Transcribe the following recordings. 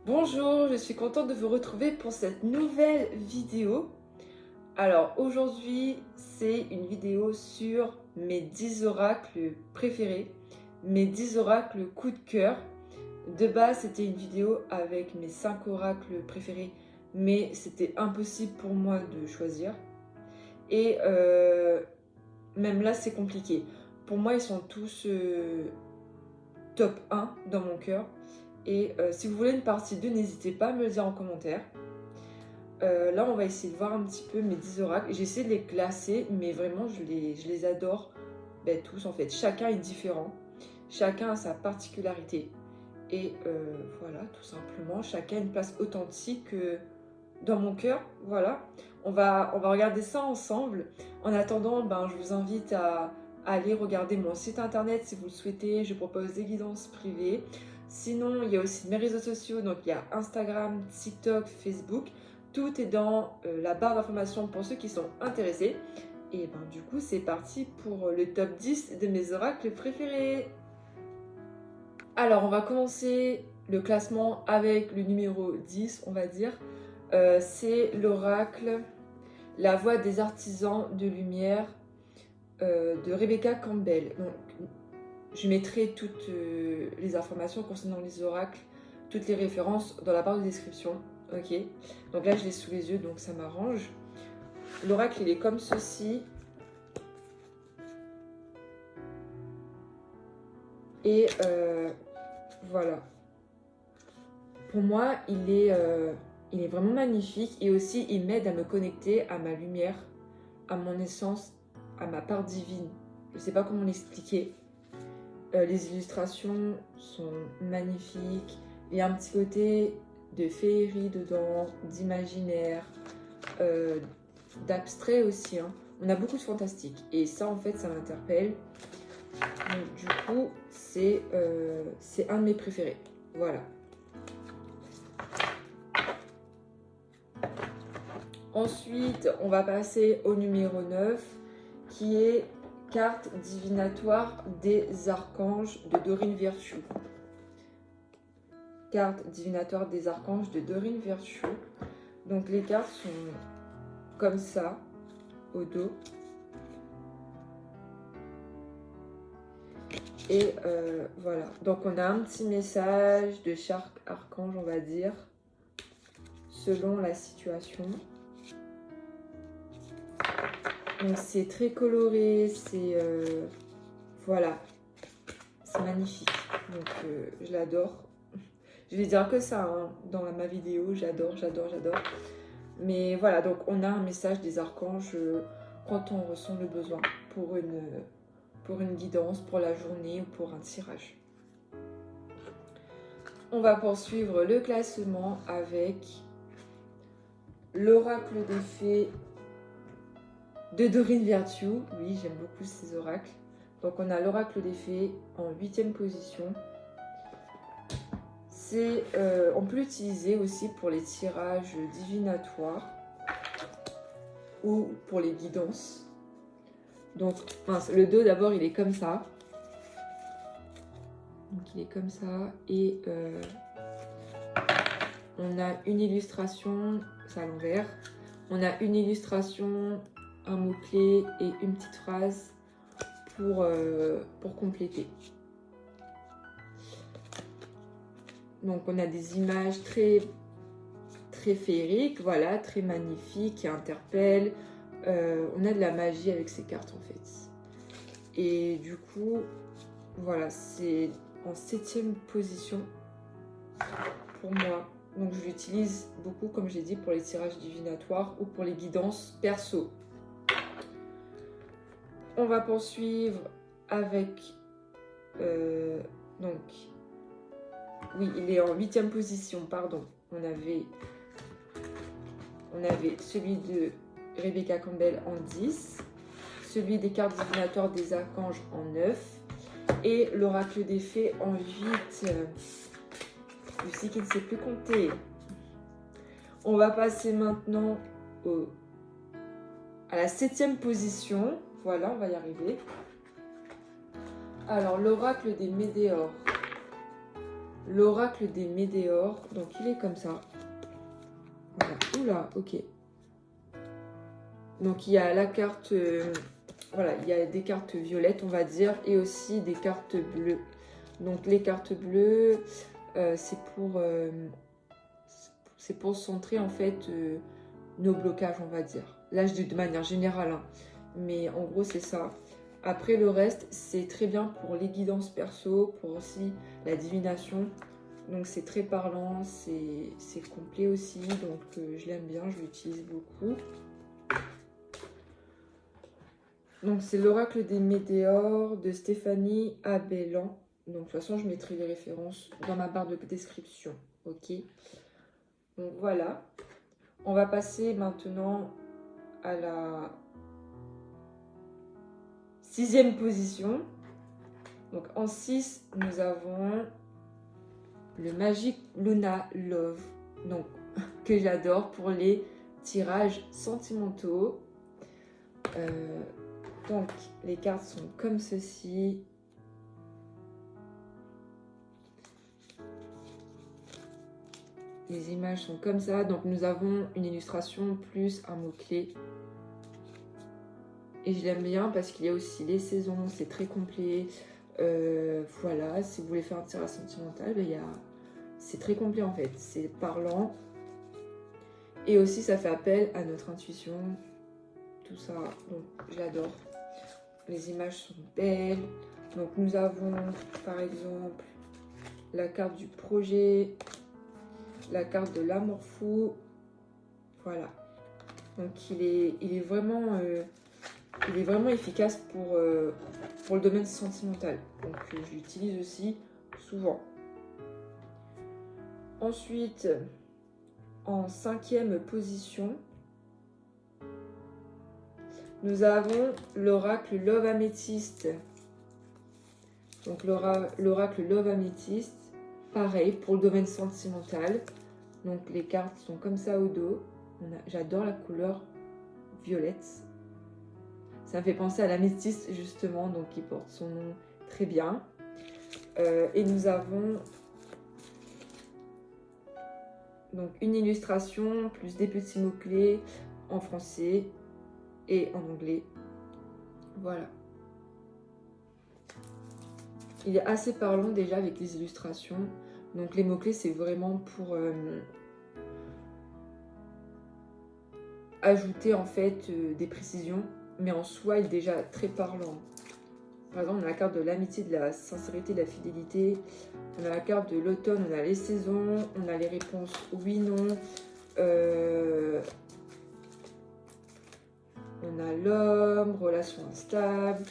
Bonjour, je suis contente de vous retrouver pour cette nouvelle vidéo. Alors aujourd'hui, c'est une vidéo sur mes 10 oracles préférés, mes 10 oracles coup de cœur. De base, c'était une vidéo avec mes 5 oracles préférés, mais c'était impossible pour moi de choisir. Et même là, c'est compliqué. Pour moi, ils sont tous top 1 dans mon cœur. Et si vous voulez une partie 2, n'hésitez pas à me le dire en commentaire. Là, on va essayer de voir un petit peu mes 10 oracles. J'ai essayé de les classer, mais vraiment, je les adore tous en fait. Chacun est différent. Chacun a sa particularité. Et voilà, tout simplement, chacun a une place authentique dans mon cœur. Voilà, on va regarder ça ensemble. En attendant, je vous invite à aller regarder mon site internet si vous le souhaitez. Je propose des guidances privées. Sinon, il y a aussi mes réseaux sociaux, donc il y a Instagram, TikTok, Facebook. Tout est dans la barre d'informations pour ceux qui sont intéressés. Et du coup, c'est parti pour le top 10 de mes oracles préférés. Alors, on va commencer le classement avec le numéro 10, on va dire. C'est l'oracle La voix des artisans de lumière de Rebecca Campbell. Donc, je mettrai toutes les informations concernant les oracles, toutes les références dans la barre de description. Ok, donc là je l'ai sous les yeux, donc ça m'arrange. L'oracle il est comme ceci. Et voilà. Pour moi, il est vraiment magnifique et aussi il m'aide à me connecter à ma lumière, à mon essence, à ma part divine. Je ne sais pas comment l'expliquer. Les illustrations sont magnifiques. Il y a un petit côté de féerie dedans, d'imaginaire, d'abstrait aussi. Hein. On a beaucoup de fantastique et ça en fait ça m'interpelle. Donc du coup c'est un de mes préférés. Voilà. Ensuite on va passer au numéro 9 qui est Carte divinatoire des archanges de Dorine Virtue. Carte divinatoire des archanges de Dorine Virtue. Donc les cartes sont comme ça, au dos. Et voilà. Donc on a un petit message de chaque archange, on va dire, selon la situation. Donc c'est très coloré, c'est voilà, c'est magnifique. Donc je l'adore. Je vais dire que ça hein, dans ma vidéo, j'adore. Mais voilà, donc on a un message des archanges quand on ressent le besoin pour une guidance, pour la journée ou pour un tirage. On va poursuivre le classement avec l'oracle des fées de Dorine Virtue. Oui, j'aime beaucoup ces oracles. Donc on a l'oracle des fées en 8e position. On peut l'utiliser aussi pour les tirages divinatoires ou pour les guidances. Donc le dos d'abord il est comme ça. Donc il est comme ça et on a une illustration, c'est à l'envers. On a une illustration, un mot-clé et une petite phrase pour compléter. Donc on a des images très féeriques, voilà, très magnifiques, qui interpellent. On a de la magie avec ces cartes en fait. Et du coup, voilà, c'est en 7e position pour moi. Donc je l'utilise beaucoup, comme j'ai dit, pour les tirages divinatoires ou pour les guidances perso. On va poursuivre avec... donc... Oui, il est en 8e position, pardon. On avait celui de Rebecca Campbell en 10, celui des cartes divinatoires des archanges en 9 et l'oracle des fées en 8. Lucie qui ne sait plus compter. On va passer maintenant à la 7e position. Voilà, on va y arriver. Alors, l'oracle des météores. l'oracle des météores. Donc il est comme ça. Voilà. Oula, ok. Donc il y a la carte, voilà, il y a des cartes violettes on va dire, et aussi des cartes bleues. Donc les cartes bleues, c'est pour centrer en fait nos blocages on va dire. Là je dis de manière générale, hein, mais en gros c'est ça. Après le reste c'est très bien pour les guidances perso, pour aussi la divination. Donc c'est très parlant, c'est complet aussi, donc je l'aime bien, je l'utilise beaucoup. Donc c'est l'oracle des météores de Stéphanie Abellan. Donc de toute façon je mettrai les références dans ma barre de description. Ok. Donc voilà. On va passer maintenant à la 6e position. Donc en 6, nous avons le Magic Luna Love. Donc que j'adore pour les tirages sentimentaux. Donc, les cartes sont comme ceci. Les images sont comme ça. Donc, nous avons une illustration plus un mot-clé. Et je l'aime bien parce qu'il y a aussi les saisons. C'est très complet. Voilà, si vous voulez faire un tirage sentimental, ben, c'est très complet en fait. C'est parlant. Et aussi, ça fait appel à notre intuition. Tout ça. Donc, j'adore. Les images sont belles. Donc nous avons par exemple la carte du projet, la carte de l'amour fou. Voilà. Donc il est vraiment efficace pour le domaine sentimental. Donc je l'utilise aussi souvent. Ensuite, en 5e position, nous avons l'oracle Love Amethyst. Donc l'oracle Love Amethyst, pareil pour le domaine sentimental. Donc les cartes sont comme ça au dos. J'adore la couleur violette. Ça me fait penser à l'améthyste justement, donc qui porte son nom très bien. Et nous avons donc une illustration plus des petits mots-clés en français et en anglais. Voilà. Il est assez parlant déjà avec les illustrations. Donc les mots-clés, c'est vraiment pour ajouter en fait des précisions. Mais en soi, il est déjà très parlant. Par exemple, on a la carte de l'amitié, de la sincérité, de la fidélité. On a la carte de l'automne, on a les saisons. On a les réponses oui, non. On a l'homme, relation instable.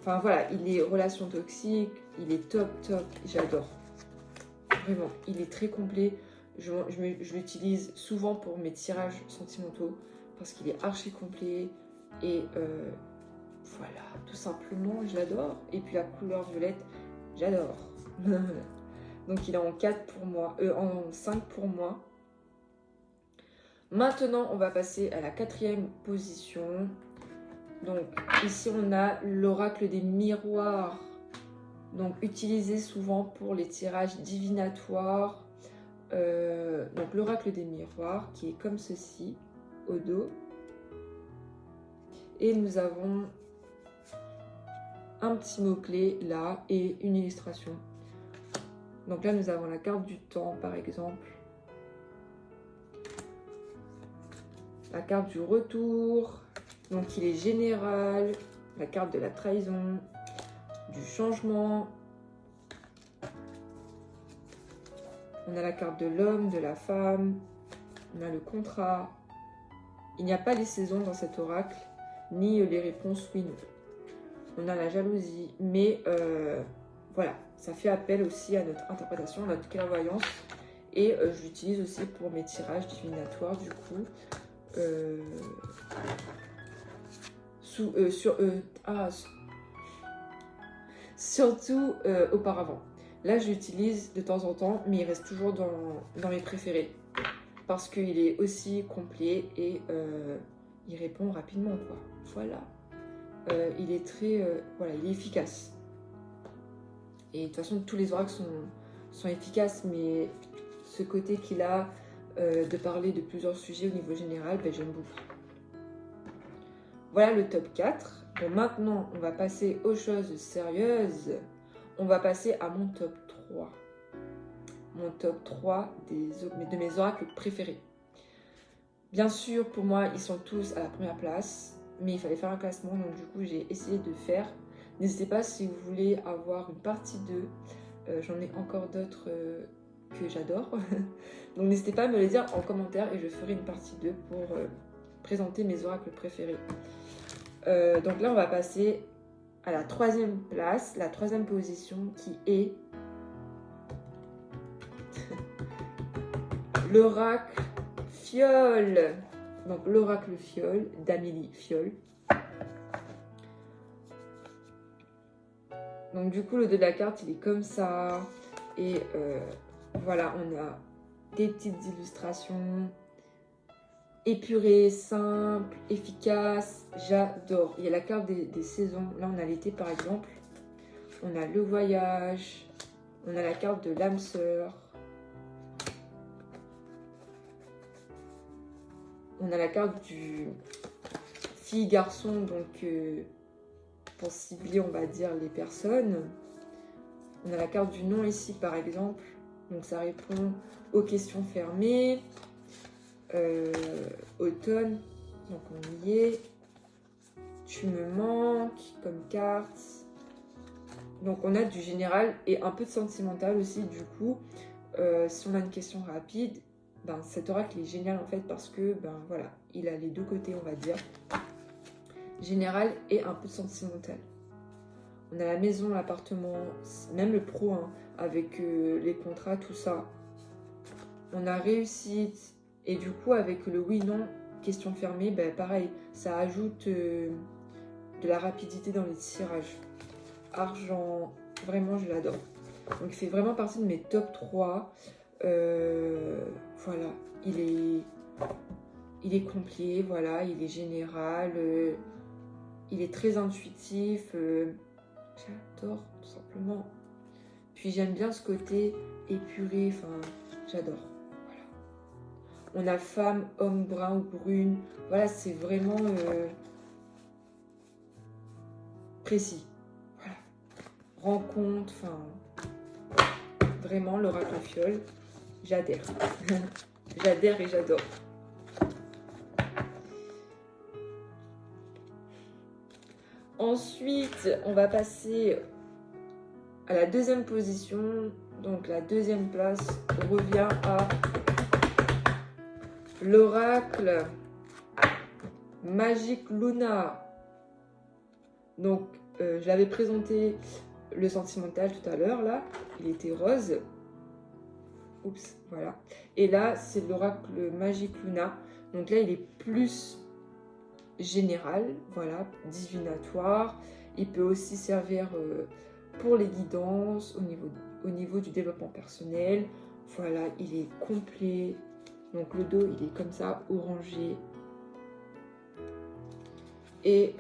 Enfin voilà, il est relation toxique, il est top, j'adore. Vraiment, il est très complet. Je l'utilise souvent pour mes tirages sentimentaux parce qu'il est archi complet. Et voilà, tout simplement, je l'adore. Et puis la couleur violette, j'adore. Donc il est en 4 pour moi, en 5 pour moi. Maintenant, on va passer à la 4e position. Donc ici, on a l'oracle des miroirs. Donc utilisé souvent pour les tirages divinatoires. Donc l'oracle des miroirs qui est comme ceci au dos. Et nous avons un petit mot-clé là et une illustration. Donc là, nous avons la carte du temps par exemple. La carte du retour, donc il est général, la carte de la trahison, du changement. On a la carte de l'homme, de la femme, on a le contrat. Il n'y a pas les saisons dans cet oracle, ni les réponses oui, non. On a la jalousie, mais voilà, ça fait appel aussi à notre interprétation, à notre clairvoyance. Et je l'utilise aussi pour mes tirages divinatoires du coup. Surtout auparavant. Là, je l'utilise de temps en temps, mais il reste toujours dans mes préférés. Parce qu'il est aussi complet et il répond rapidement, quoi. Voilà. Il est très... voilà, il est efficace. Et de toute façon, tous les oracles sont efficaces, mais ce côté qu'il a de parler de plusieurs sujets au niveau général, ben, j'aime beaucoup. Voilà le top 4. Bon, maintenant, on va passer aux choses sérieuses. On va passer à mon top 3. Mon top 3 de mes oracles préférés. Bien sûr, pour moi, ils sont tous à la première place, mais il fallait faire un classement, donc du coup, j'ai essayé de faire. N'hésitez pas si vous voulez avoir une partie 2. J'en ai encore d'autres que j'adore. Donc n'hésitez pas à me les dire en commentaire et je ferai une partie 2 pour présenter mes oracles préférés. Donc là, on va passer à la 3e place, la 3e position qui est l'oracle Fiole. Donc l'oracle Fiole d'Amélie Fiole. Donc du coup, le dos de la carte, il est comme ça. Et voilà, on a des petites illustrations épurées, simples, efficaces. J'adore. Il y a la carte des saisons. Là, on a l'été, par exemple. On a le voyage. On a la carte de l'âme sœur. On a la carte du fille-garçon, donc pour cibler, on va dire, les personnes. On a la carte du non ici, par exemple. Donc ça répond aux questions fermées. Automne, donc on y est. Tu me manques comme carte. Donc on a du général et un peu de sentimental aussi. Du coup, si on a une question rapide, ben, cet oracle est génial en fait parce que ben voilà, il a les deux côtés, on va dire. Général et un peu de sentimental. On a la maison, l'appartement, même le pro, hein, avec les contrats, tout ça. On a réussite. Et du coup, avec le oui-non, question fermée, ben pareil, ça ajoute de la rapidité dans les tirages. Argent, vraiment, je l'adore. Donc, il fait vraiment partie de mes top 3. Voilà, il est complet, voilà, il est général, il est très intuitif. J'adore, tout simplement. Puis j'aime bien ce côté épuré, enfin, j'adore. Voilà. On a femme, homme, brun ou brune. Voilà, c'est vraiment précis. Voilà. Rencontre, enfin, vraiment, l'oracle Fiole, j'adhère. J'adhère et j'adore. Ensuite, on va passer à la 2e position. Donc la 2e place revient à l'oracle Magic Luna. Donc j'avais présenté le sentimental tout à l'heure là. Il était rose. Oups, voilà. Et là, c'est l'oracle Magic Luna. Donc là, il est plus général, voilà, divinatoire. Il peut aussi servir pour les guidances au niveau du développement personnel. Voilà, il est complet. Donc le dos, il est comme ça, orangé. Et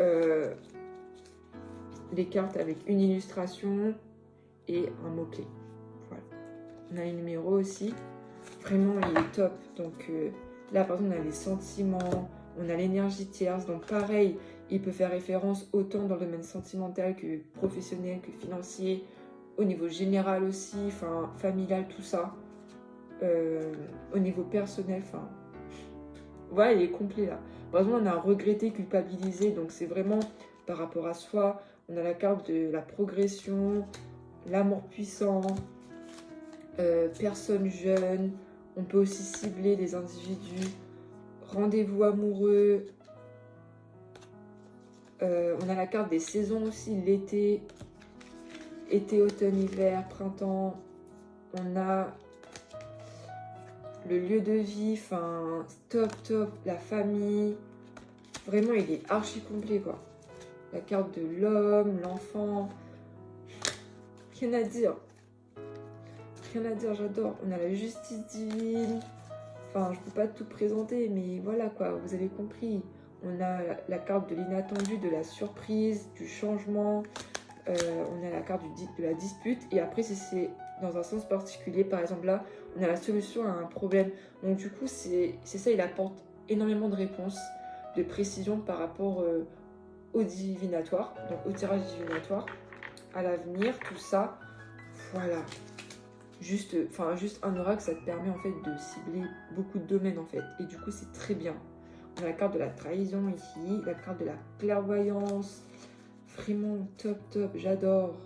les cartes avec une illustration et un mot-clé. Voilà. On a les numéros aussi. Vraiment, il est top. Donc là, par exemple, on a les sentiments. On a l'énergie tierce, donc pareil, il peut faire référence autant dans le domaine sentimental que professionnel, que financier, au niveau général aussi, enfin familial, tout ça. Au niveau personnel, enfin, voilà, il est complet là. Par exemple, on a regretté, culpabilisé, donc c'est vraiment par rapport à soi. On a la carte de la progression, l'amour puissant, personne jeune. On peut aussi cibler les individus. Rendez-vous amoureux. On a la carte des saisons aussi, l'été. Été, automne, hiver, printemps. On a le lieu de vie, enfin, top, la famille. Vraiment, il est archi complet, quoi. La carte de l'homme, l'enfant. Rien à dire. Rien à dire, j'adore. On a la justice divine. Enfin, je ne peux pas tout présenter, mais voilà quoi, vous avez compris. On a la carte de l'inattendu, de la surprise, du changement. On a la carte de la dispute. Et après, c'est dans un sens particulier. Par exemple là, on a la solution à un problème. Donc du coup, c'est ça, il apporte énormément de réponses, de précision par rapport au divinatoire, donc au tirage divinatoire, à l'avenir, tout ça. Voilà. Juste un oracle, ça te permet en fait de cibler beaucoup de domaines en fait. Et du coup, c'est très bien. On a la carte de la trahison ici, la carte de la clairvoyance. Vraiment top, j'adore.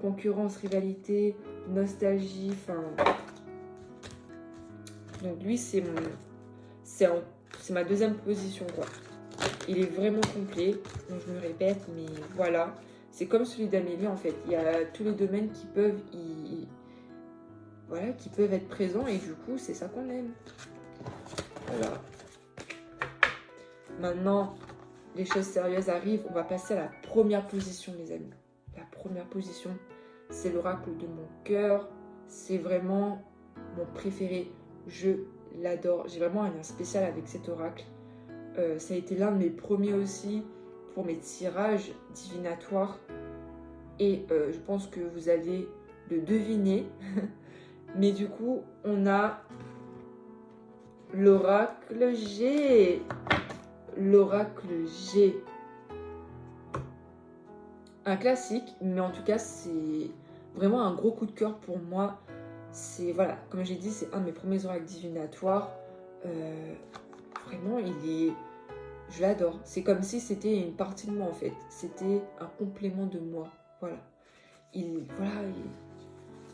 Concurrence, rivalité, nostalgie, enfin... Donc lui, c'est ma deuxième position, quoi. Il est vraiment complet, donc je me répète, mais voilà. C'est comme celui d'Amélie, en fait. Il y a tous les domaines qui peuvent qui peuvent être présents, et du coup, c'est ça qu'on aime. Voilà. Maintenant, les choses sérieuses arrivent. On va passer à la première position, les amis. La première position, c'est l'oracle de mon cœur. C'est vraiment mon préféré. Je l'adore. J'ai vraiment un lien spécial avec cet oracle. Ça a été l'un de mes premiers aussi pour mes tirages divinatoires. Et je pense que vous allez le deviner. Mais du coup, on a l'oracle G. L'oracle G. Un classique, mais en tout cas, c'est vraiment un gros coup de cœur pour moi. C'est, voilà, comme j'ai dit, c'est un de mes premiers oracles divinatoires. Vraiment, je l'adore. C'est comme si c'était une partie de moi, en fait. C'était un complément de moi. Voilà. Il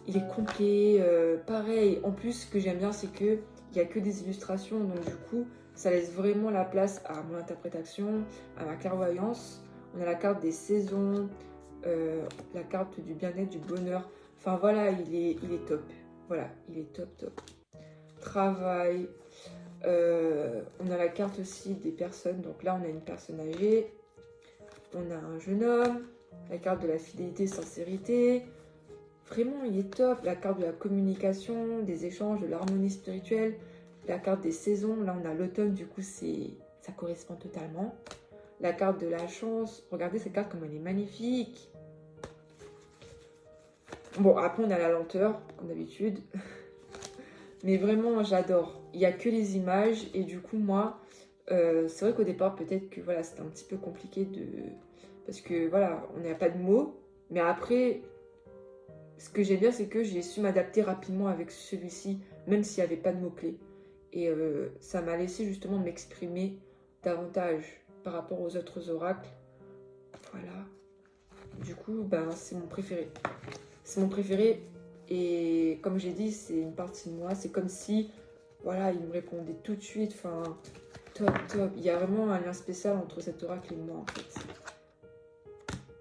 est complet. Pareil, en plus, ce que j'aime bien, c'est qu'il n'y a que des illustrations. Donc, du coup, ça laisse vraiment la place à mon interprétation, à ma clairvoyance. On a la carte des saisons, la carte du bien-être, du bonheur. Enfin, voilà, il est top. Voilà, il est top. Travail. On a la carte aussi des personnes. Donc là, on a une personne âgée. On a un jeune homme. La carte de la fidélité, sincérité. Vraiment, il est top. La carte de la communication, des échanges, de l'harmonie spirituelle. La carte des saisons. Là, on a l'automne. Du coup, ça correspond totalement. La carte de la chance. Regardez cette carte, comme elle est magnifique. Bon, après, on a la lenteur, comme d'habitude. Mais vraiment, j'adore. Il n'y a que les images. Et du coup, moi, c'est vrai qu'au départ, peut-être que voilà, c'était un petit peu compliqué parce que voilà, on n'a pas de mots. Mais après, ce que j'aime bien, c'est que j'ai su m'adapter rapidement avec celui-ci, même s'il n'y avait pas de mots-clés. Et ça m'a laissé justement m'exprimer davantage par rapport aux autres oracles. Voilà. Du coup, ben, c'est mon préféré. C'est mon préféré. Et comme j'ai dit, c'est une partie de moi. C'est comme si, voilà, il me répondait tout de suite. Enfin, top. Il y a vraiment un lien spécial entre cet oracle et moi, en fait.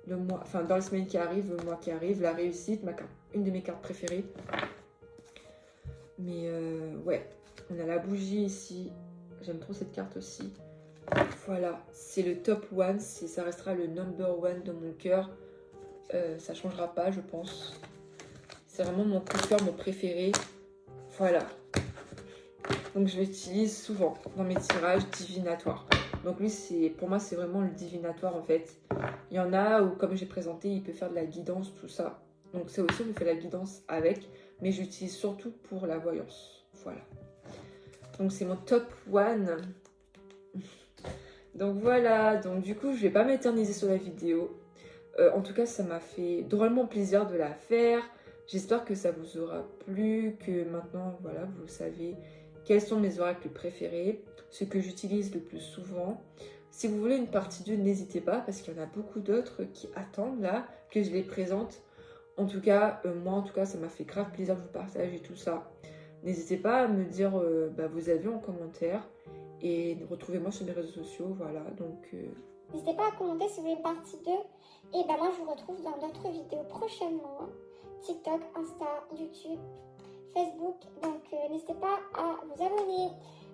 Le mois, enfin, dans la semaine qui arrive, le mois qui arrive, la réussite, une de mes cartes préférées. Mais ouais, on a la bougie ici. J'aime trop cette carte aussi. Voilà, c'est le top one. Ça restera le number one dans mon cœur. Ça changera pas, je pense. C'est vraiment mon coup de cœur, mon préféré. Voilà. Donc je l'utilise souvent dans mes tirages divinatoires. Donc lui, pour moi, c'est vraiment le divinatoire en fait. Il y en a où, comme j'ai présenté, il peut faire de la guidance, tout ça. Donc c'est aussi, on fait la guidance avec. Mais j'utilise surtout pour la voyance. Voilà. Donc c'est mon top one. Donc voilà. Donc du coup, je vais pas m'éterniser sur la vidéo. En tout cas, ça m'a fait drôlement plaisir de la faire. J'espère que ça vous aura plu, que maintenant, voilà, vous savez quels sont mes oracles préférés, ce que j'utilise le plus souvent. Si vous voulez une partie 2, n'hésitez pas, parce qu'il y en a beaucoup d'autres qui attendent là, que je les présente. En tout cas, moi, en tout cas, ça m'a fait grave plaisir de vous partager tout ça. N'hésitez pas à me dire vos avis en commentaire et retrouvez-moi sur mes réseaux sociaux, voilà, donc... N'hésitez pas à commenter si vous voulez une partie 2. Et ben moi, je vous retrouve dans d'autres vidéos prochainement. TikTok, Insta, YouTube, Facebook. Donc, n'hésitez pas à vous abonner.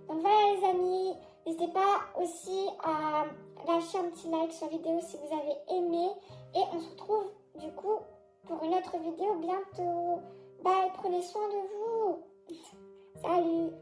Donc, voilà les amis. N'hésitez pas aussi à lâcher un petit like sur la vidéo si vous avez aimé. Et on se retrouve du coup pour une autre vidéo bientôt. Bye, prenez soin de vous. Salut.